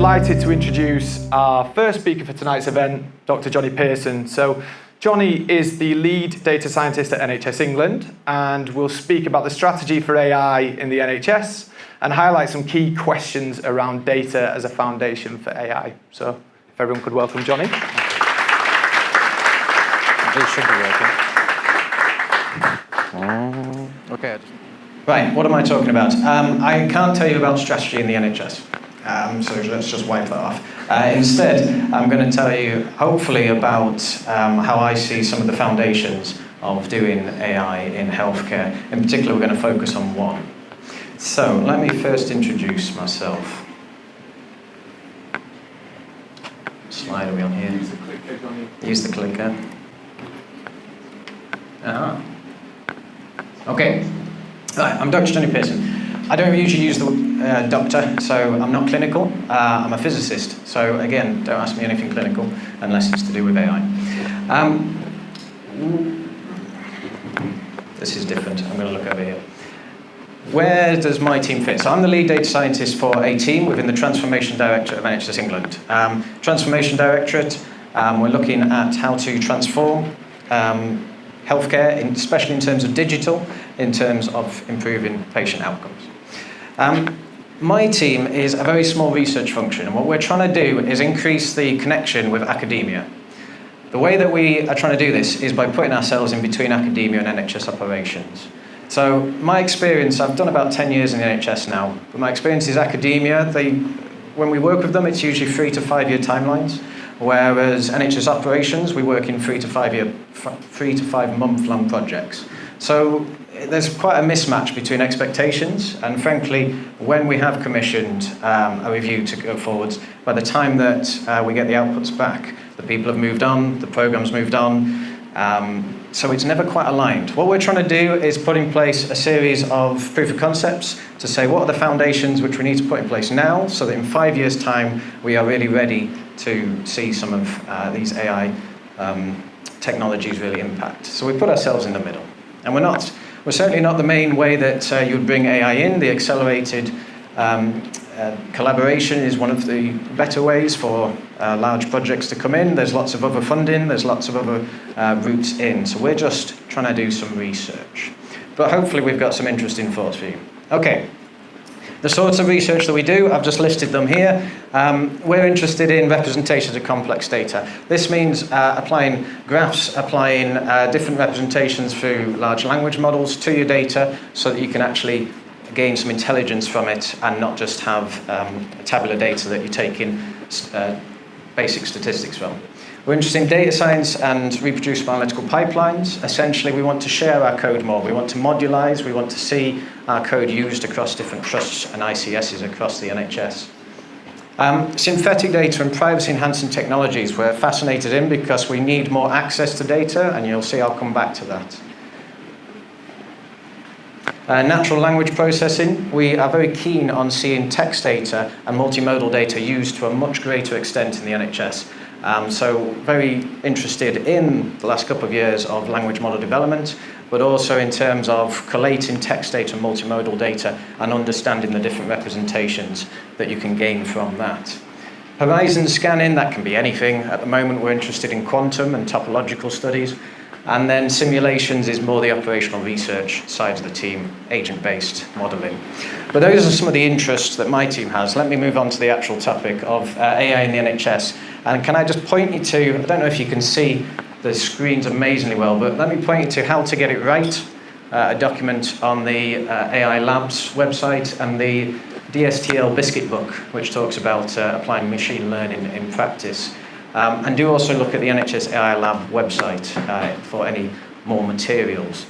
delighted to introduce our first speaker for tonight's event, Dr. Jonny Pearson. So, Jonny is the lead data scientist at NHS England and will speak about the strategy for AI in the NHS and highlight some key questions around data as a foundation for AI. So, if everyone could welcome Jonny. This should be working. Okay. Right, what am I talking about? I can't tell you about strategy in the NHS, so let's just wipe that off. Instead, I'm going to tell you, hopefully, about how I see some of the foundations of doing AI in healthcare. In particular, we're going to focus on one. So, let me first introduce myself. Slide, are we on here? Use the clicker, Jonny. Use the clicker. Okay. Right, I'm Dr. Jonny Pearson. I don't usually use the doctor, so I'm not clinical. I'm a physicist, so again, don't ask me anything clinical unless it's to do with AI. This is different. I'm going to look over here. Where does my team fit? So I'm the lead data scientist for a team within the Transformation Directorate of NHS England. Transformation Directorate, we're looking at how to transform healthcare, especially in terms of digital, in terms of improving patient outcomes. My team is a very small research function, and what we're trying to do is increase the connection with academia. The way that we are trying to do this is by putting ourselves in between academia and NHS operations. So my experience, I've done about 10 years in the NHS now, but my experience is academia. When we work with them, it's usually 3 to 5 year timelines. Whereas NHS operations, we work in 3 to 5 month long projects. So there's quite a mismatch between expectations, and frankly, when we have commissioned a review to go forwards, by the time that we get the outputs back, the people have moved on, the program's moved on, so it's never quite aligned. What we're trying to do is put in place a series of proof of concepts to say what are the foundations which we need to put in place now, so that in 5 years' time, we are really ready to see some of these AI technologies really impact. So we put ourselves in the middle. And we're certainly not the main way that you'd bring AI in. The accelerated collaboration is one of the better ways for large projects to come in. There's lots of other funding, there's lots of other routes in. So we're just trying to do some research. But hopefully we've got some interesting thoughts for you. Okay. The sorts of research that we do, I've just listed them here. We're interested in representations of complex data. This means applying graphs, applying different representations through large language models to your data so that you can actually gain some intelligence from it and not just have tabular data that you take in basic statistics from. We're interested in data science and reproducible analytical pipelines. Essentially, we want to share our code more. We want to modularize. We want to see our code used across different trusts and ICSs across the NHS. Synthetic data and privacy-enhancing technologies we're fascinated in because we need more access to data, and you'll see I'll come back to that. Natural language processing, we are very keen on seeing text data and multimodal data used to a much greater extent in the NHS. So very interested in the last couple of years of language model development, but also in terms of collating text data and multimodal data and understanding the different representations that you can gain from that. Horizon scanning, that can be anything. At the moment, we're interested in quantum and topological studies. And then simulations is more the operational research side of the team, agent-based modeling. But those are some of the interests that my team has. Let me move on to the actual topic of AI in the NHS. And can I just point you to, I don't know if you can see the screens amazingly well, but let me point you to how to get it right, a document on the AI Labs website and the DSTL Biscuit book, which talks about applying machine learning in practice. And do also look at the NHS AI Lab website for any more materials.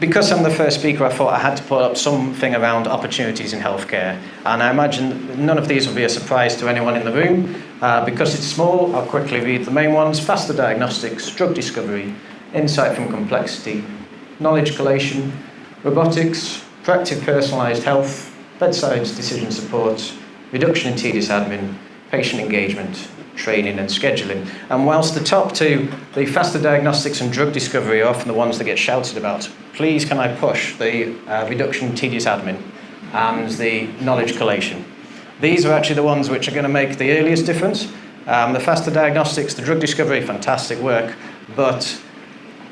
Because I'm the first speaker, I thought I had to put up something around opportunities in healthcare. And I imagine none of these will be a surprise to anyone in the room. Because it's small, I'll quickly read the main ones. Faster diagnostics, drug discovery, insight from complexity, knowledge collation, robotics, proactive personalised health, bedside decision support, reduction in tedious admin, patient engagement, training and scheduling. And whilst the top two, the faster diagnostics and drug discovery, are often the ones that get shouted about, please can I push the reduction in tedious admin and the knowledge collation. These are actually the ones which are going to make the earliest difference. The faster diagnostics, the drug discovery, fantastic work, but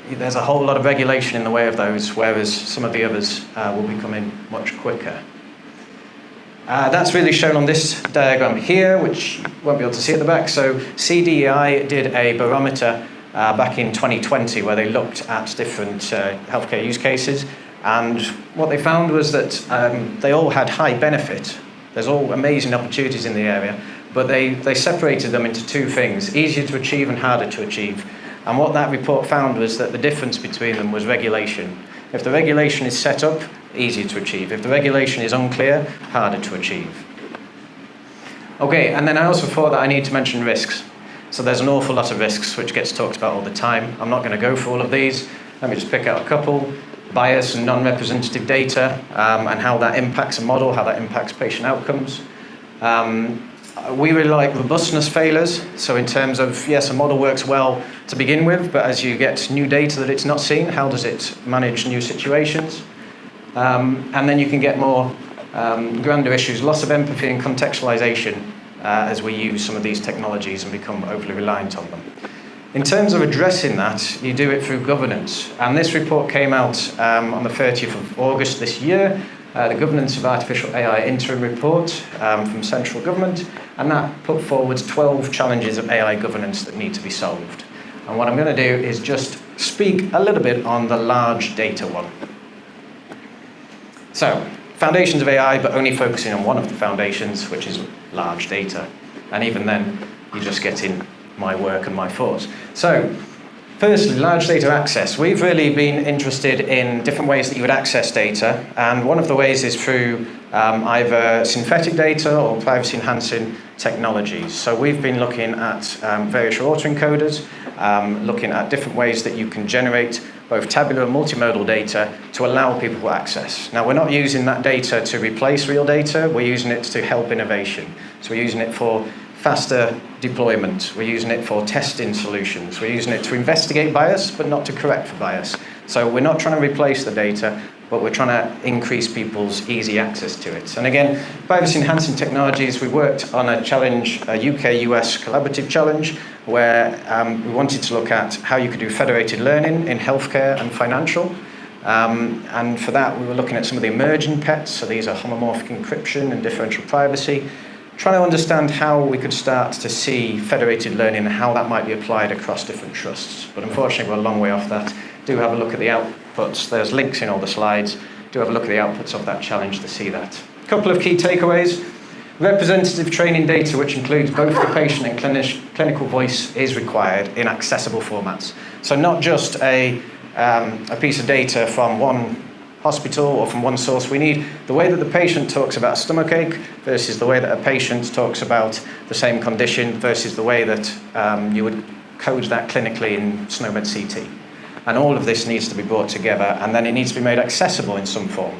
there's a whole lot of regulation in the way of those, whereas some of the others will be coming much quicker. That's really shown on this diagram here, which you won't be able to see at the back. So CDEI did a barometer back in 2020 where they looked at different healthcare use cases, and what they found was that they all had high benefit. There's all amazing opportunities in the area, but they separated them into two things: easier to achieve and harder to achieve. And what that report found was that the difference between them was regulation. If the regulation is set up, easier to achieve. If the regulation is unclear, harder to achieve. Okay, and then I also thought that I need to mention risks. So there's an awful lot of risks which gets talked about all the time. I'm not going to go through all of these. Let me just pick out a couple. Bias and non-representative data, and how that impacts a model, how that impacts patient outcomes. We really like robustness failures. So in terms of, yes, a model works well to begin with, but as you get new data that it's not seen, how does it manage new situations? And then you can get more grander issues, loss of empathy and contextualization as we use some of these technologies and become overly reliant on them. In terms of addressing that, you do it through governance. And this report came out on the 30th of August this year, the Governance of Artificial AI interim report from central government, and that put forward 12 challenges of AI governance that need to be solved. And what I'm going to do is just speak a little bit on the large data one. So, foundations of AI, but only focusing on one of the foundations, which is large data. And even then, you're just getting my work and my thoughts. So, firstly, large data access. We've really been interested in different ways that you would access data, and one of the ways is through either synthetic data or privacy-enhancing technologies. So we've been looking at various autoencoders, looking at different ways that you can generate both tabular and multimodal data to allow people to access. Now, we're not using that data to replace real data, we're using it to help innovation. So we're using it for faster deployment, we're using it for testing solutions, we're using it to investigate bias, but not to correct for bias. So we're not trying to replace the data, but we're trying to increase people's easy access to it. And again, privacy-enhancing technologies, we worked on a challenge, a UK-US collaborative challenge, where we wanted to look at how you could do federated learning in healthcare and financial. And for that, we were looking at some of the emerging pets, so these are homomorphic encryption and differential privacy, trying to understand how we could start to see federated learning and how that might be applied across different trusts. But unfortunately, we're a long way off that. Do have a look at the outputs. There's links in all the slides. Do have a look at the outputs of that challenge to see that. A couple of key takeaways. Representative training data, which includes both the patient and clinical voice, is required in accessible formats. So not just a piece of data from one hospital or from one source. We need the way that the patient talks about stomachache versus the way that a patient talks about the same condition versus the way that you would code that clinically in SNOMED CT. And all of this needs to be brought together, and then it needs to be made accessible in some form.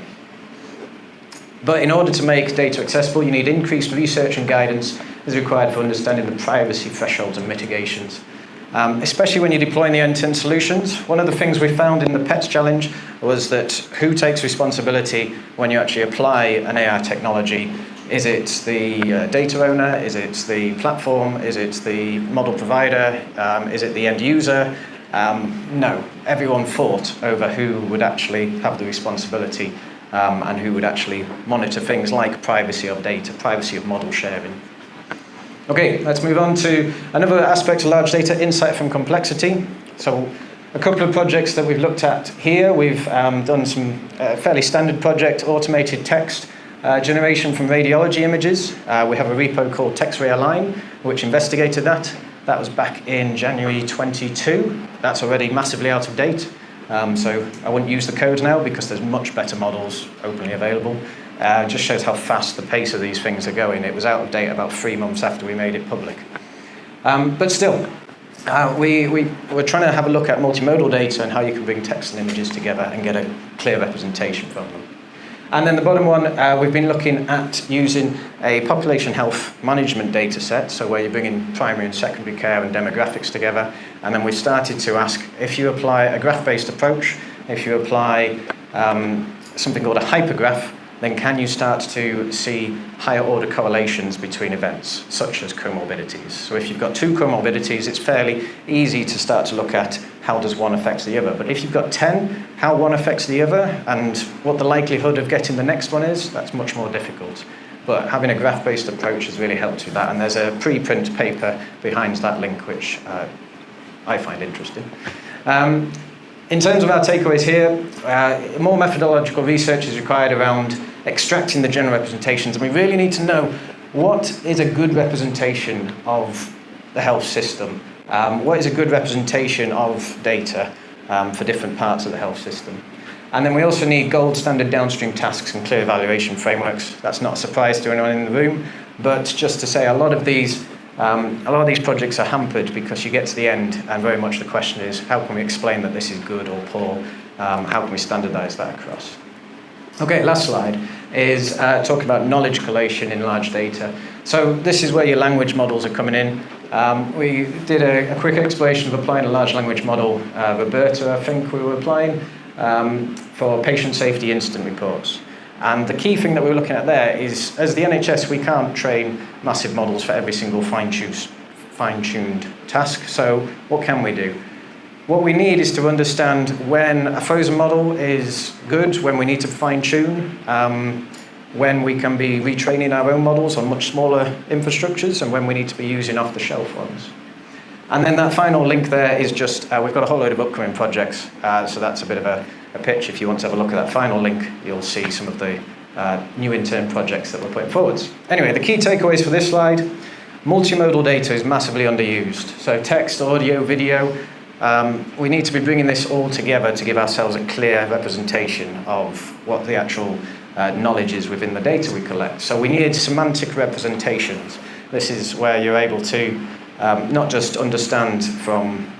But in order to make data accessible, you need increased research and guidance is required for understanding the privacy thresholds and mitigations. Especially when you're deploying the end-to-end solutions. One of the things we found in the PETS challenge was that who takes responsibility when you actually apply an AI technology? Is it the data owner? Is it the platform? Is it the model provider? Is it the end user? No, everyone fought over who would actually have the responsibility and who would actually monitor things like privacy of data, privacy of model sharing. Okay, let's move on to another aspect of large data, insight from complexity. So a couple of projects that we've looked at here. We've done some fairly standard project, automated text generation from radiology images. We have a repo called TextRay Align, which investigated that. That was back in January 22. That's already massively out of date. So I wouldn't use the code now because there's much better models openly available. It just shows how fast the pace of these things are going. It was out of date about 3 months after we made it public. But still, we're trying to have a look at multimodal data and how you can bring text and images together and get a clear representation from them. And then the bottom one, we've been looking at using a population health management data set, so where you're bringing primary and secondary care and demographics together. And then we started to ask, if you apply a graph-based approach, if you apply something called a hypergraph, then can you start to see higher order correlations between events, such as comorbidities? So if you've got two comorbidities, it's fairly easy to start to look at how does one affect the other. But if you've got 10, how one affects the other, and what the likelihood of getting the next one is, that's much more difficult. But having a graph-based approach has really helped with that, and there's a preprint paper behind that link, which I find interesting. In terms of our takeaways here, more methodological research is required around extracting the general representations, and we really need to know what is a good representation of the health system, what is a good representation of data for different parts of the health system. And then we also need gold standard downstream tasks and clear evaluation frameworks. That's not a surprise to anyone in the room, but just to say a lot of these projects are hampered because you get to the end and very much the question is, how can we explain that this is good or poor? How can we standardize that across? Okay, last slide is talk about knowledge collation in large data. So this is where your language models are coming in. We did a quick exploration of applying a large language model, Roberta, I think we were applying, for patient safety incident reports. And the key thing that we were looking at there is, as the NHS, we can't train massive models for every single fine-tuned task. So what can we do? What we need is to understand when a frozen model is good, when we need to fine-tune, when we can be retraining our own models on much smaller infrastructures, and when we need to be using off-the-shelf ones. And then that final link there is just, we've got a whole load of upcoming projects, so that's a bit of a pitch. If you want to have a look at that final link, you'll see some of the new intern projects that we're putting forwards. Anyway, the key takeaways for this slide: multimodal data is massively underused. So text, audio, video, we need to be bringing this all together to give ourselves a clear representation of what the actual knowledge is within the data we collect. So we need semantic representations. This is where you're able to not just understand from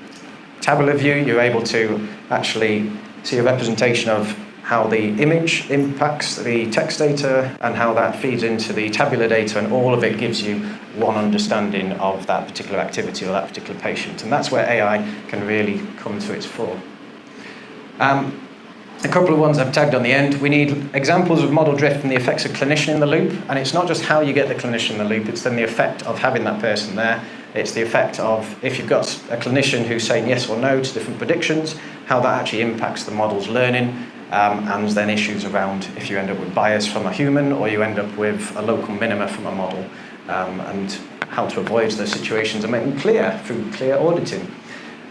tabular view, you're able to actually see a representation of how the image impacts the text data and how that feeds into the tabular data, and all of it gives you one understanding of that particular activity or that particular patient. And that's where AI can really come to its fore. A couple of ones I've tagged on the end. We need examples of model drift and the effects of clinician in the loop. And it's not just how you get the clinician in the loop, it's then the effect of having that person there. It's the effect of, if you've got a clinician who's saying yes or no to different predictions, how that actually impacts the model's learning, and then issues around if you end up with bias from a human or you end up with a local minima from a model, and how to avoid those situations and make them clear through clear auditing.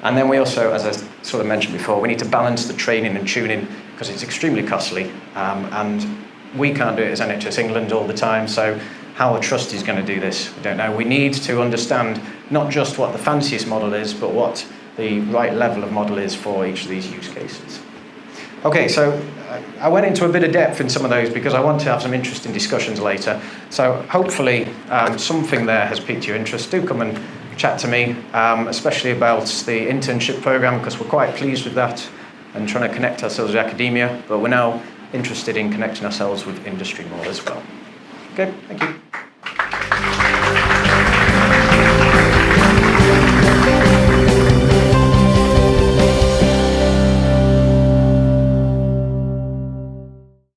And then we also, as I sort of mentioned before, we need to balance the training and tuning because it's extremely costly, and we can't do it as NHS England all the time, so how a trust is going to do this, we don't know. We need to understand not just what the fanciest model is, but what the right level of model is for each of these use cases. Okay, so I went into a bit of depth in some of those because I want to have some interesting discussions later. So hopefully something there has piqued your interest. Do come and chat to me, especially about the internship program, because we're quite pleased with that and trying to connect ourselves with academia, but we're now interested in connecting ourselves with industry more as well. Okay, thank you.